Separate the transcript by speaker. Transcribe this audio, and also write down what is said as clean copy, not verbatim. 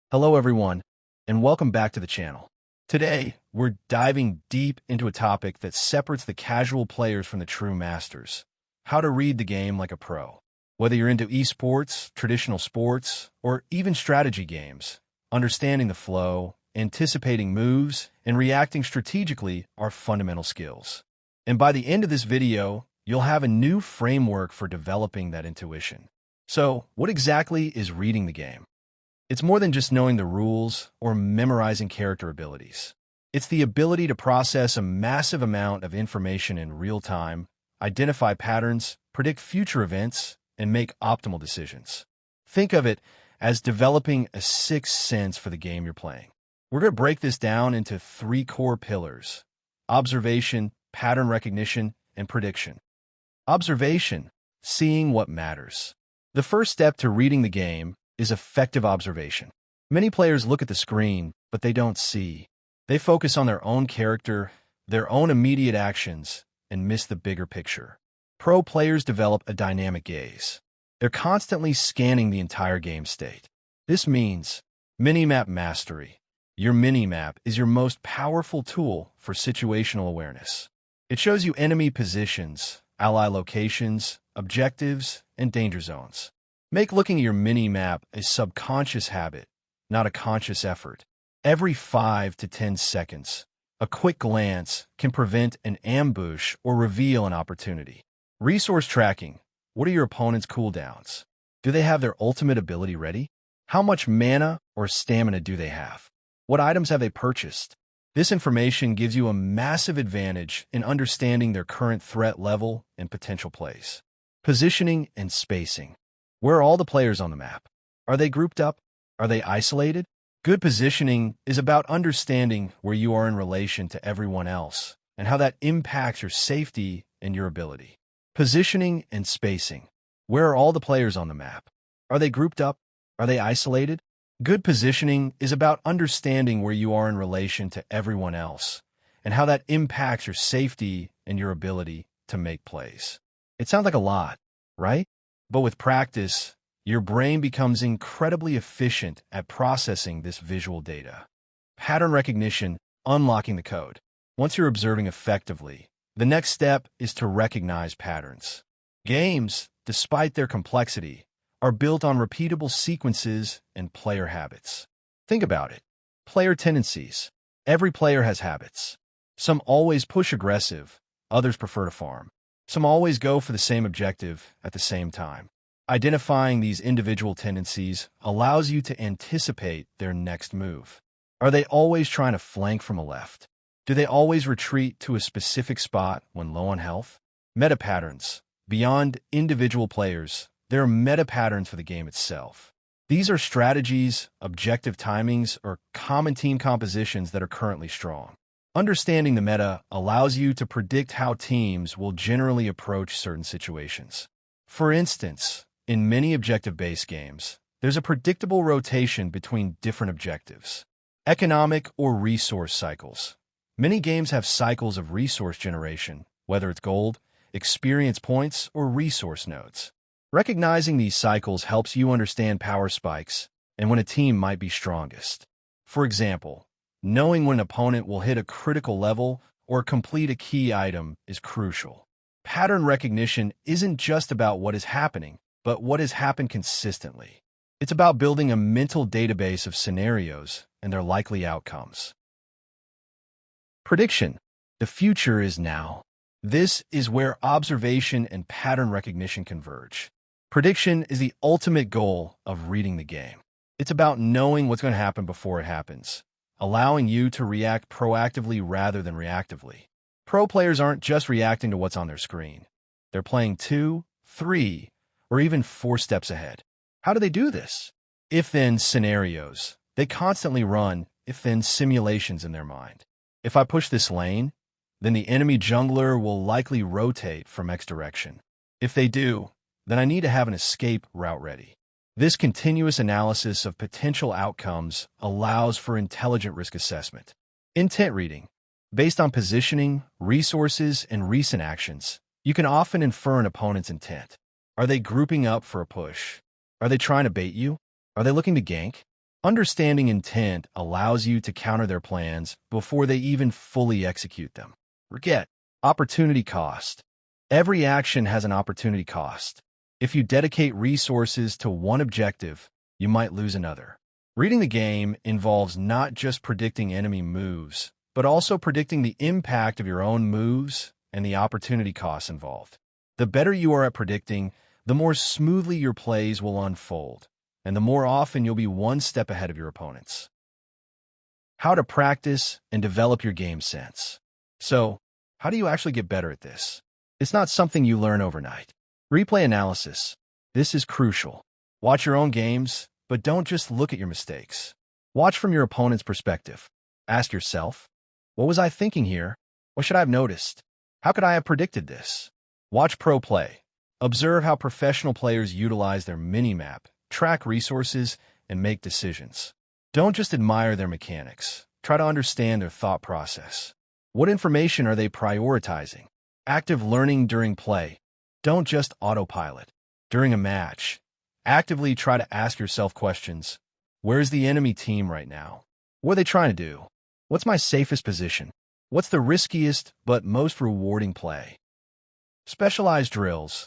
Speaker 1: Hello everyone, and welcome back to the channel. Today, we're diving deep into a topic that separates the casual players from the true masters. How to read the game like a pro. Whether you're into esports, traditional sports, or even strategy games, understanding the flow, anticipating moves, and reacting strategically are fundamental skills. And by the end of this video, you'll have a new framework for developing that intuition. So, what exactly is reading the game? It's more than just knowing the rules or memorizing character abilities. It's the ability to process a massive amount of information in real time, identify patterns, predict future events, and make optimal decisions. Think of it as developing a sixth sense for the game you're playing. We're going to break this down into three core pillars: observation, pattern recognition, and prediction. Observation, seeing what matters. The first step to reading the game is effective observation. Many players look at the screen, but they don't see. They focus on their own character, their own immediate actions, and miss the bigger picture. Pro players develop a dynamic gaze. They're constantly scanning the entire game state. This means minimap mastery. Your minimap is your most powerful tool for situational awareness. It shows you enemy positions, ally locations, objectives, and danger zones. Make looking at your mini-map a subconscious habit, not a conscious effort. Every 5 to 10 seconds, a quick glance can prevent an ambush or reveal an opportunity. Resource tracking. What are your opponent's cooldowns? Do they have their ultimate ability ready? How much mana or stamina do they have? What items have they purchased? This information gives you a massive advantage in understanding their current threat level and potential plays. Positioning and spacing. Where are all the players on the map? Are they grouped up? Are they isolated? Good positioning is about understanding where you are in relation to everyone else and how that impacts your safety and your ability. Positioning and spacing. Where are all the players on the map? Are they grouped up? Are they isolated? Good positioning is about understanding where you are in relation to everyone else and how that impacts your safety and your ability to make plays. It sounds like a lot, right? But with practice, your brain becomes incredibly efficient at processing this visual data. Pattern recognition, unlocking the code. Once you're observing effectively, the next step is to recognize patterns. Games, despite their complexity, are built on repeatable sequences and player habits. Think about it. Player tendencies. Every player has habits. Some always push aggressive, others prefer to farm. Some always go for the same objective at the same time. Identifying these individual tendencies allows you to anticipate their next move. Are they always trying to flank from a left? Do they always retreat to a specific spot when low on health? Meta patterns. Beyond individual players, there are meta patterns for the game itself. These are strategies, objective timings, or common team compositions that are currently strong. Understanding the meta allows you to predict how teams will generally approach certain situations. For instance, in many objective-based games, there's a predictable rotation between different objectives. Economic or resource cycles. Many games have cycles of resource generation, whether it's gold, experience points, or resource nodes. Recognizing these cycles helps you understand power spikes and when a team might be strongest. For example, knowing when an opponent will hit a critical level or complete a key item is crucial. Pattern recognition isn't just about what is happening, but what has happened consistently. It's about building a mental database of scenarios and their likely outcomes. Prediction. The future is now. This is where observation and pattern recognition converge. Prediction is the ultimate goal of reading the game. It's about knowing what's going to happen before it happens, allowing you to react proactively rather than reactively. Pro players aren't just reacting to what's on their screen. They're playing 2, 3, or even 4 steps ahead. How do they do this? If-then scenarios. They constantly run if-then simulations in their mind. If I push this lane, then the enemy jungler will likely rotate from X direction. If they do, then I need to have an escape route ready. This continuous analysis of potential outcomes allows for intelligent risk assessment. Intent reading. Based on positioning, resources, and recent actions, you can often infer an opponent's intent. Are they grouping up for a push? Are they trying to bait you? Are they looking to gank? Understanding intent allows you to counter their plans before they even fully execute them. Forget opportunity cost. Every action has an opportunity cost. If you dedicate resources to one objective, you might lose another. Reading the game involves not just predicting enemy moves, but also predicting the impact of your own moves and the opportunity costs involved. The better you are at predicting, the more smoothly your plays will unfold, and the more often you'll be one step ahead of your opponents. How to practice and develop your game sense. So, how do you actually get better at this? It's not something you learn overnight. Replay analysis. This is crucial. Watch your own games, but don't just look at your mistakes. Watch from your opponent's perspective. Ask yourself, what was I thinking here? What should I have noticed? How could I have predicted this? Watch pro play. Observe how professional players utilize their mini-map, track resources, and make decisions. Don't just admire their mechanics. Try to understand their thought process. What information are they prioritizing? Active learning during play. Don't just autopilot. During a match, actively try to ask yourself questions. Where's the enemy team right now? What are they trying to do? What's my safest position? What's the riskiest but most rewarding play? Specialized drills.